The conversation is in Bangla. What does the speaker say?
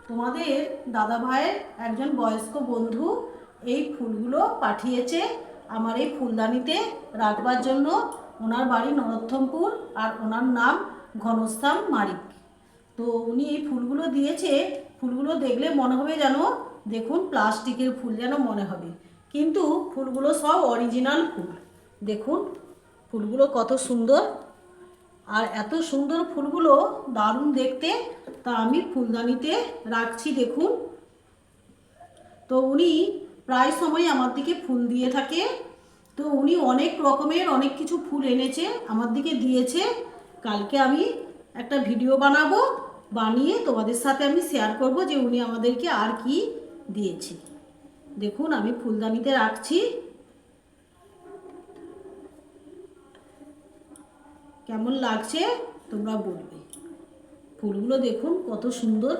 তোমাদের দাদা ভাইয়ের একজন বয়স্ক বন্ধু এই ফুলগুলো পাঠিয়েছে আমার এই ফুলদানিতে রাখবার জন্য। ওনার বাড়ি নরোত্তমপুর আর ওনার নাম ঘনশ্যাম মারিক। তো উনি এই ফুলগুলো দিয়েছে। ফুলগুলো দেখলে মনে হবে যেন, দেখুন, প্লাস্টিকের ফুল যেন মনে হবে, কিন্তু ফুলগুলো সব অরিজিনাল ফুল। দেখুন ফুলগুলো কত সুন্দর, আর এত সুন্দর ফুলগুলো দারুণ দেখতে। তা আমি ফুলদানিতে রাখছি, দেখুন। তো উনি প্রায় সময় আমার দিকে ফুল দিয়ে থাকে। তো উনি অনেক রকমের অনেক কিছু ফুল এনেছে, আমার দিকে দিয়েছে। কালকে আমি একটা ভিডিও বানাবো, বানিয়ে তোমাদের সাথে আমি শেয়ার করব যে উনি আমাদেরকে আর কি দিয়েছে। দেখুন আমি ফুলদানিতে রাখছি। কেমন লাগছে তোমরা বলবে। ফুলগুলো দেখুন কত সুন্দর।